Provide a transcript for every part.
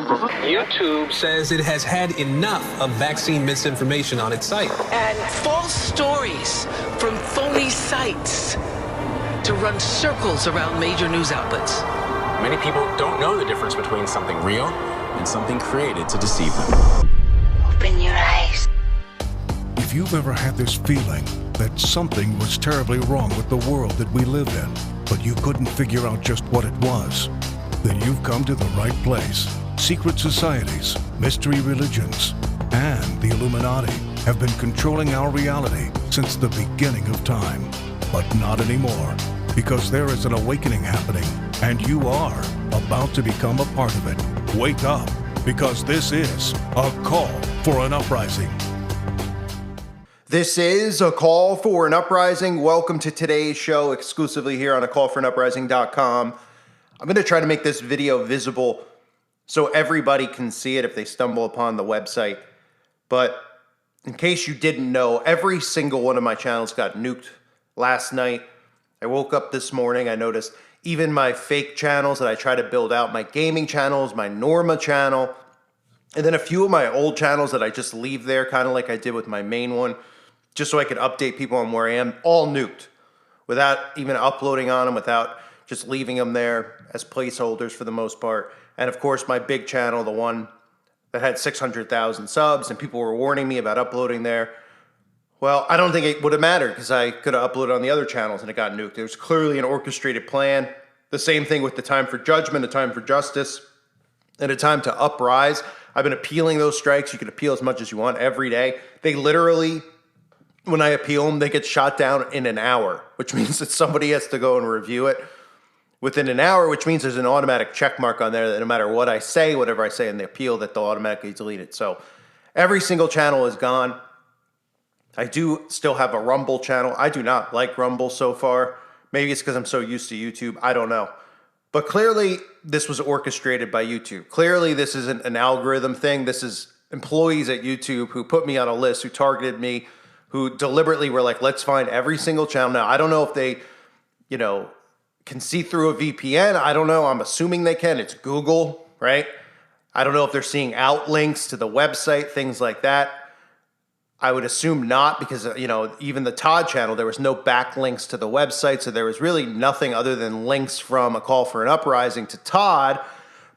YouTube says it has had enough of vaccine misinformation on its site. And false stories from phony sites to run circles around major news outlets. Many people don't know the difference between something real and something created to deceive them. Open your eyes. If you've ever had this feeling that something was terribly wrong with the world that we live in, but you couldn't figure out just what it was, then you've come to the right place. Secret societies, mystery religions, and the Illuminati have been controlling our reality since the beginning of time. But not anymore, because there is an awakening happening, and you are about to become a part of it. Wake up, because this is a call for an uprising. This is a call for an uprising. Welcome to today's show, exclusively here on acallforanuprising.com. I'm going to try to make this video visible so everybody can see it if they stumble upon the website. But in case you didn't know, every single one of my channels got nuked last night. I woke up this morning, I noticed even my fake channels that I try to build out, my gaming channels, my Norma channel, and then a few of my old channels that I just leave there, kind of like I did with my main one, just so I could update people on where I am, all nuked, without even uploading on them, without just leaving them there as placeholders for the most part. And of course, my big channel, the one that had 600,000 subs, and people were warning me about uploading there. Well, I don't think it would have mattered because I could have uploaded on the other channels and it got nuked. There was clearly an orchestrated plan. The same thing with the Time for Judgment, a Time for Justice, and a Time to Uprise. I've been appealing those strikes. You can appeal as much as you want every day. They literally, when I appeal them, they get shot down in an hour, which means that somebody has to go and review it within an hour, which means there's an automatic check mark on there that no matter what I say, whatever I say in the appeal, that they'll automatically delete it. So every single channel is gone. I do still have a Rumble channel. I do not like Rumble so far. Maybe it's because I'm so used to YouTube. I don't know. But clearly, this was orchestrated by YouTube. Clearly, this isn't an algorithm thing. This is employees at YouTube who put me on a list, who targeted me, who deliberately were like, let's find every single channel. Now, I don't know if they, can see through a VPN. I don't know. I'm assuming they can. It's Google, right? I don't know if they're seeing out links to the website, things like that. I would assume not because, even the Todd channel, there was no backlinks to the website. So there was really nothing other than links from A Call for an Uprising to Todd.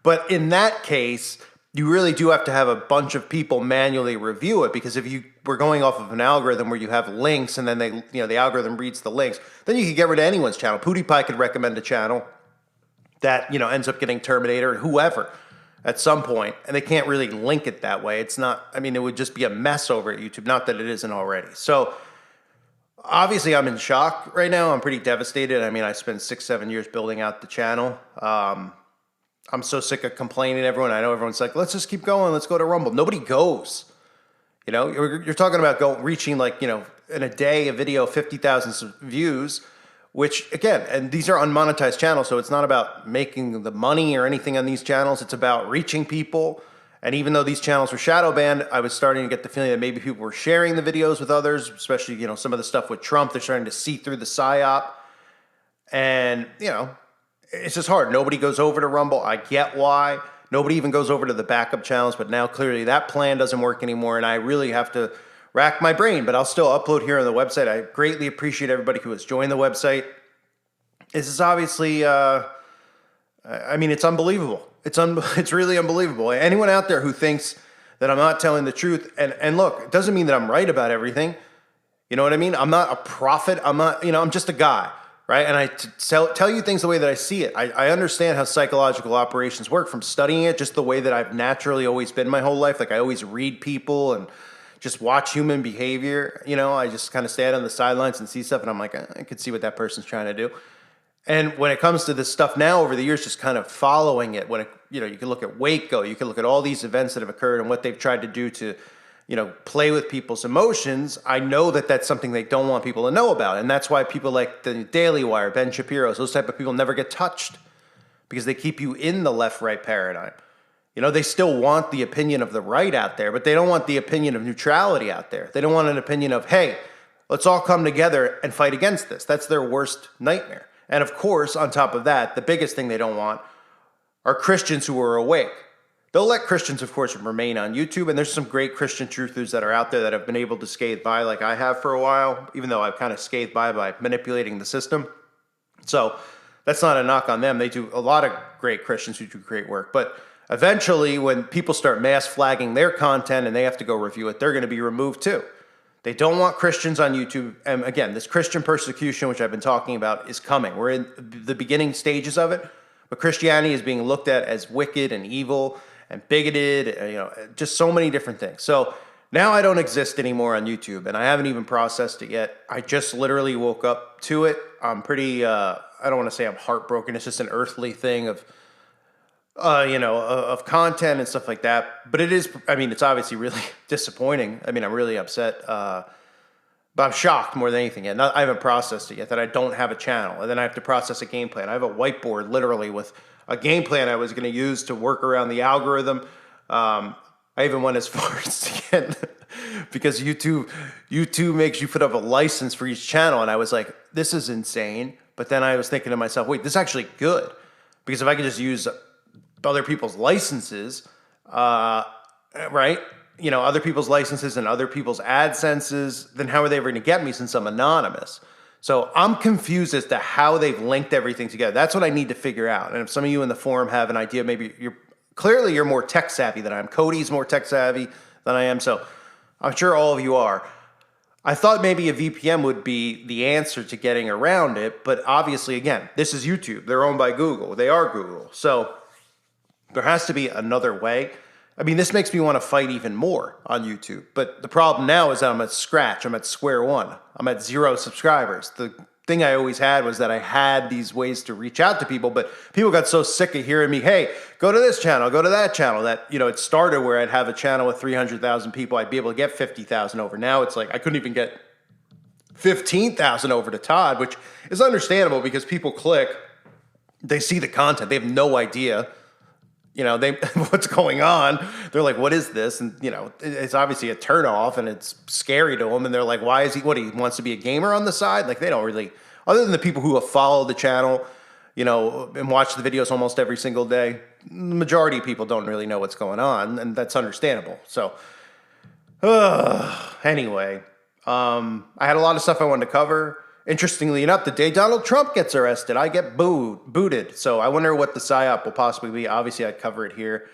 But in that case, you really do have to have a bunch of people manually review it, because if you were going off of an algorithm where you have links and then the algorithm reads the links, then you could get rid of anyone's channel. PewDiePie could recommend a channel that, ends up getting terminated, or whoever at some point, and they can't really link it that way. It's not, it would just be a mess over at YouTube. Not that it isn't already. So obviously I'm in shock right now. I'm pretty devastated. I spent 6-7 years building out the channel. I'm so sick of complaining to everyone. I know everyone's like, let's just keep going. Let's go to Rumble. Nobody goes. You're talking about reaching in a day, a video, 50,000 views, which again, and these are unmonetized channels. So it's not about making the money or anything on these channels. It's about reaching people. And even though these channels were shadow banned, I was starting to get the feeling that maybe people were sharing the videos with others, especially, some of the stuff with Trump. They're starting to see through the psyop. And, it's just hard. Nobody goes over to Rumble. I get why. Nobody even goes over to the backup channels, but now clearly that plan doesn't work anymore, and I really have to rack my brain, but I'll still upload here on the website. I greatly appreciate everybody who has joined the website. This is obviously, it's unbelievable. It's really unbelievable. Anyone out there who thinks that I'm not telling the truth, and look, it doesn't mean that I'm right about everything. You know what I mean? I'm not a prophet. I'm just a guy. Right? And I tell you things the way that I see it. I understand how psychological operations work from studying it, just the way that I've naturally always been my whole life. Like I always read people and just watch human behavior. I just kind of stand on the sidelines and see stuff, and I'm like, I could see what that person's trying to do. And when it comes to this stuff now over the years, just kind of following it, you can look at Waco, you can look at all these events that have occurred and what they've tried to do to play with people's emotions. I know that that's something they don't want people to know about. And that's why people like the Daily Wire, Ben Shapiro's, those type of people never get touched, because they keep you in the left-right paradigm. They still want the opinion of the right out there, but they don't want the opinion of neutrality out there. They don't want an opinion of, hey, let's all come together and fight against this. That's their worst nightmare. And of course, on top of that, the biggest thing they don't want are Christians who are awake. they'll let Christians, of course, remain on YouTube. And there's some great Christian truthers that are out there that have been able to skate by like I have for a while, even though I've kind of skated by manipulating the system. So that's not a knock on them. They do a lot of great Christians who do great work. But eventually, when people start mass flagging their content and they have to go review it, they're going to be removed too. They don't want Christians on YouTube. And again, this Christian persecution, which I've been talking about, is coming. We're in the beginning stages of it. But Christianity is being looked at as wicked and evil and bigoted, just so many different things. So now I don't exist anymore on YouTube, and I haven't even processed it yet. I just literally woke up to it. I'm pretty, I don't want to say I'm heartbroken. It's just an earthly thing of, of content and stuff like that. But it is, it's obviously really disappointing. I'm really upset. But I'm shocked more than anything yet. I haven't processed it yet, that I don't have a channel. And then I have to process a game plan. I have a whiteboard literally with a game plan I was going to use to work around the algorithm. I even went as far as to get, because YouTube makes you put up a license for each channel. And I was like, this is insane. But then I was thinking to myself, wait, this is actually good. Because if I could just use other people's licenses, right? Other people's licenses and other people's AdSenses, then how are they ever going to get me since I'm anonymous? So I'm confused as to how they've linked everything together. That's what I need to figure out. And if some of you in the forum have an idea, maybe you're more tech savvy than I am. Cody's more tech savvy than I am. So I'm sure all of you are. I thought maybe a VPN would be the answer to getting around it. But obviously, again, this is YouTube. They're owned by Google. They are Google. So there has to be another way. This makes me want to fight even more on YouTube. But the problem now is that I'm at scratch. I'm at square one. I'm at 0 subscribers. The thing I always had was that I had these ways to reach out to people, but people got so sick of hearing me, hey, go to this channel, go to that channel, that, it started where I'd have a channel with 300,000 people. I'd be able to get 50,000 over. Now it's like I couldn't even get 15,000 over to Todd, which is understandable because people click, they see the content, they have no idea what's going on. They're like, what is this? And, it's obviously a turnoff and it's scary to them. And they're like, why is he wants to be a gamer on the side? Like, they don't really, other than the people who have followed the channel, and watch the videos almost every single day, the majority of people don't really know what's going on. And that's understandable. So, anyway, I had a lot of stuff I wanted to cover. Interestingly enough, the day Donald Trump gets arrested, I get booted. So I wonder what the psyop will possibly be. Obviously, I'd cover it here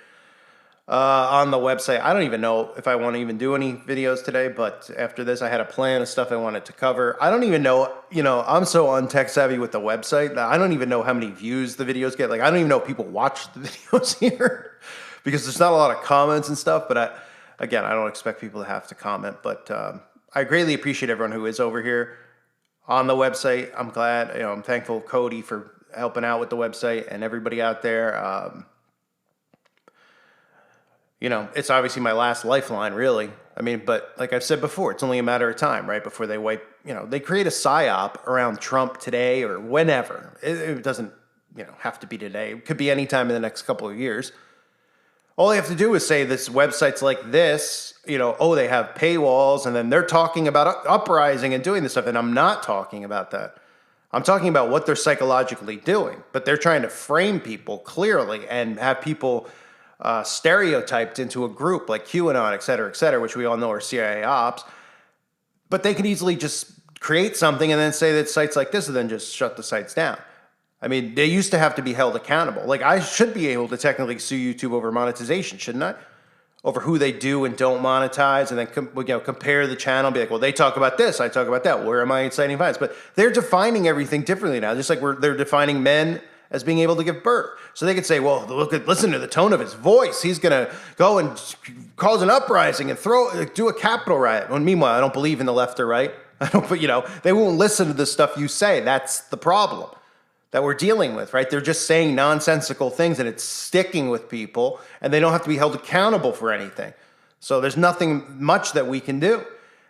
on the website. I don't even know if I want to even do any videos today, but after this, I had a plan of stuff I wanted to cover. I don't even know, I'm so untech savvy with the website that I don't even know how many views the videos get. Like, I don't even know if people watch the videos here because there's not a lot of comments and stuff. But I don't expect people to have to comment. But I greatly appreciate everyone who is over here on the website. I'm glad, I'm thankful Cody for helping out with the website and everybody out there. It's obviously my last lifeline, really. But like I've said before, it's only a matter of time, right? Before they wipe, they create a psyop around Trump today or whenever. It doesn't, have to be today. It could be any time in the next couple of years. All they have to do is say this website's like this, they have paywalls, and then they're talking about Uprising and doing this stuff, and I'm not talking about that. I'm talking about what they're psychologically doing, but they're trying to frame people clearly and have people stereotyped into a group like QAnon, et cetera, which we all know are CIA ops. But they can easily just create something and then say that sites like this and then just shut the sites down. They used to have to be held accountable. Like, I should be able to technically sue YouTube over monetization, shouldn't I? Over who they do and don't monetize, and then compare the channel, be like, well, they talk about this, I talk about that. Where am I inciting violence? But they're defining everything differently now, just like they're defining men as being able to give birth. So they could say, well, listen to the tone of his voice. He's going to go and cause an uprising and do a Capitol riot. When meanwhile, I don't believe in the left or right. They won't listen to the stuff you say. That's the problem that we're dealing with, right? They're just saying nonsensical things and it's sticking with people and they don't have to be held accountable for anything. So there's nothing much that we can do.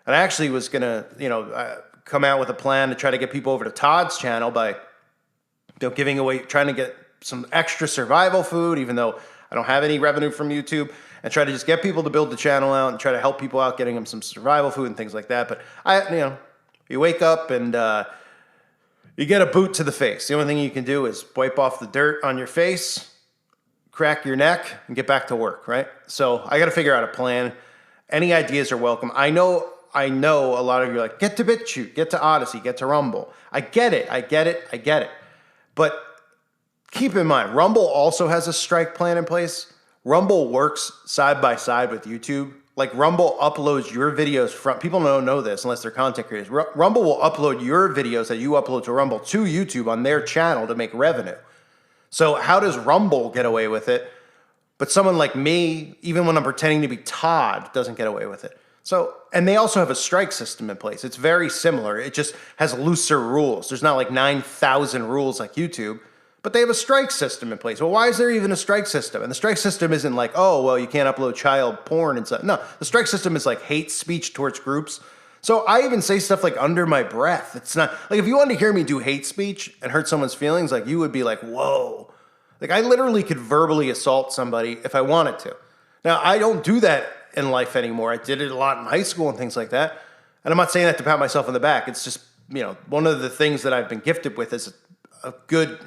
And I actually was going to, come out with a plan to try to get people over to Todd's channel by giving away, trying to get some extra survival food, even though I don't have any revenue from YouTube, and try to just get people to build the channel out and try to help people out, getting them some survival food and things like that. But you wake up and, you get a boot to the face. The only thing you can do is wipe off the dirt on your face, crack your neck and get back to work, right? So I got to figure out a plan. Any ideas are welcome. I know a lot of you are like, get to BitChute, get to Odyssey, get to Rumble. I get it. But keep in mind, Rumble also has a strike plan in place. Rumble works side by side with YouTube. Like Rumble uploads your videos from, people don't know this unless they're content creators. Rumble will upload your videos that you upload to Rumble to YouTube on their channel to make revenue. So how does Rumble get away with it? But someone like me, even when I'm pretending to be Todd, doesn't get away with it. So, and they also have a strike system in place. It's very similar. It just has looser rules. There's not like 9,000 rules like YouTube, but they have a strike system in place. Well, why is there even a strike system? And the strike system isn't like, oh, well, you can't upload child porn and stuff. No, the strike system is like hate speech towards groups. So I even say stuff like under my breath. It's not like if you wanted to hear me do hate speech and hurt someone's feelings, like you would be like, whoa. Like I literally could verbally assault somebody if I wanted to. Now, I don't do that in life anymore. I did it a lot in high school and things like that. And I'm not saying that to pat myself on the back. It's just, one of the things that I've been gifted with is a good,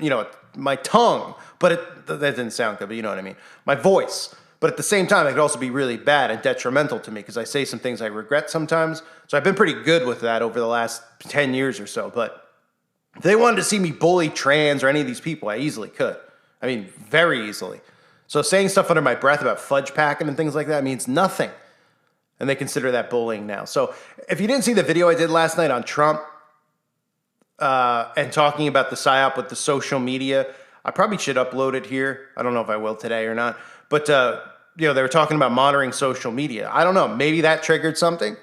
my tongue, but that didn't sound good, but you know what I mean. My voice. But at the same time, it could also be really bad and detrimental to me because I say some things I regret sometimes. So I've been pretty good with that over the last 10 years or so. But if they wanted to see me bully trans or any of these people, I easily could. I mean, very easily. So saying stuff under my breath about fudge packing and things like that means nothing. And they consider that bullying now. So if you didn't see the video I did last night on Trump and talking about the PSYOP with the social media, I probably should upload it here. I don't know if I will today or not. But, they were talking about monitoring social media. I don't know. Maybe that triggered something.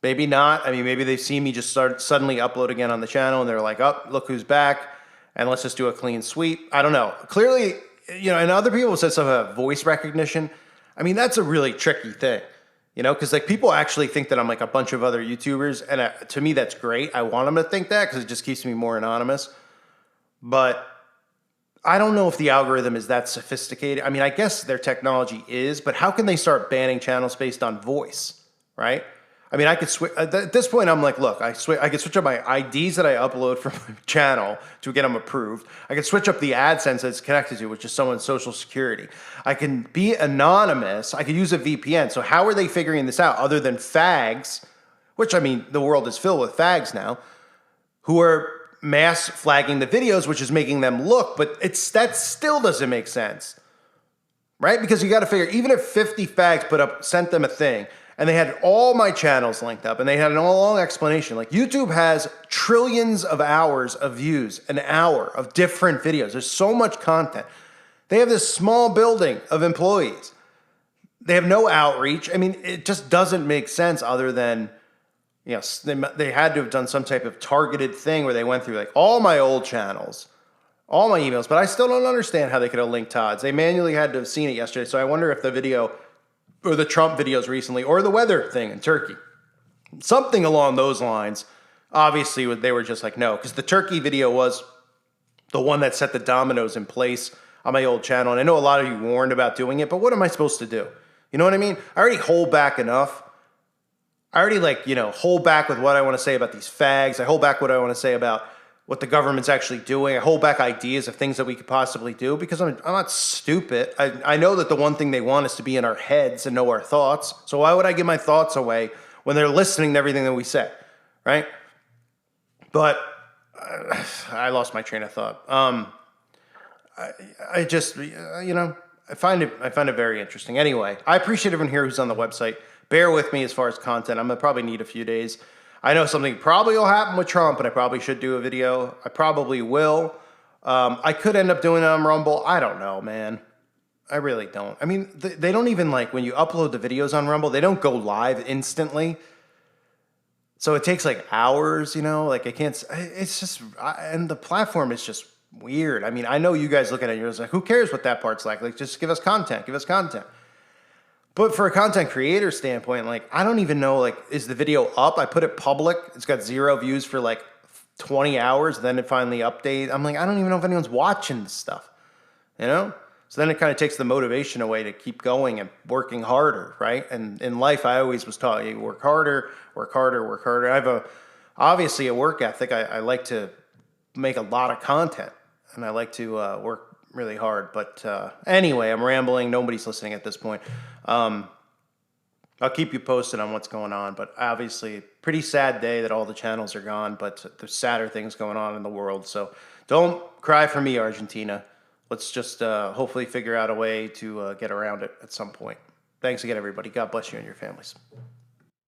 Maybe not. I mean, maybe they've seen me just start suddenly upload again on the channel and they're like, oh, look who's back. And let's just do a clean sweep. I don't know. Clearly, and other people have said stuff about voice recognition. I mean, that's a really tricky thing, because like people actually think that I'm like a bunch of other YouTubers. And to me, that's great. I want them to think that because it just keeps me more anonymous. But I don't know if the algorithm is that sophisticated. I mean, I guess their technology is, but how can they start banning channels based on voice, right? I mean, I could switch. At this point, I'm like, look, I could switch up my IDs that I upload from my channel to get them approved. I could switch up the AdSense that it's connected to, which is someone's social security. I can be anonymous. I could use a VPN. So how are they figuring this out other than fags, which, I mean, the world is filled with fags now, who are mass flagging the videos, which is making them look, but that still doesn't make sense, right? Because you got to figure, even if 50 fags sent them a thing, and they had all my channels linked up, and they had a long explanation. Like YouTube has trillions of hours of views, an hour of different videos. There's so much content. They have this small building of employees. They have no outreach. I mean, it just doesn't make sense other than, they had to have done some type of targeted thing where they went through like all my old channels, all my emails, but I still don't understand how they could have linked Todd's. They manually had to have seen it yesterday. So I wonder if the video or the Trump videos recently, or the weather thing in Turkey, something along those lines. Obviously, they were just like, no, because the Turkey video was the one that set the dominoes in place on my old channel. And I know a lot of you warned about doing it, but what am I supposed to do? You know what I mean? I already hold back enough. I already hold back with what I want to say about these fags. I hold back what I want to say about what the government's actually doing. I hold back ideas of things that we could possibly do because I'm not stupid. I know that the one thing they want is to be in our heads and know our thoughts. So why would I give my thoughts away when they're listening to everything that we say, right? But I lost my train of thought. I just, I find it very interesting. Anyway, I appreciate everyone here who's on the website. Bear with me as far as content. I'm going to probably need a few days. I know something probably will happen with Trump, and I probably should do a video. I probably will. I could end up doing it on Rumble. I don't know, man. I really don't. I mean, they don't even when you upload the videos on Rumble, they don't go live instantly. So it takes hours, I can't, it's just, and the platform is just weird. I mean, I know you guys look at it and you're just like, who cares what that part's like? Just give us content, But for a content creator standpoint, I don't even know, is the video up? I put it public. It's got 0 views for 20 hours. Then it finally updates. I'm like, I don't even know if anyone's watching this stuff, So then it kind of takes the motivation away to keep going and working harder, right? And in life, I always was taught, you work harder. I have obviously a work ethic. I like to make a lot of content, and I like to work really hard. But anyway, I'm rambling. Nobody's listening at this point. I'll keep you posted on what's going on, but obviously, pretty sad day that all the channels are gone, but there's sadder things going on in the world. So don't cry for me, Argentina. Let's just hopefully figure out a way to get around it at some point. Thanks again, everybody. God bless you and your families.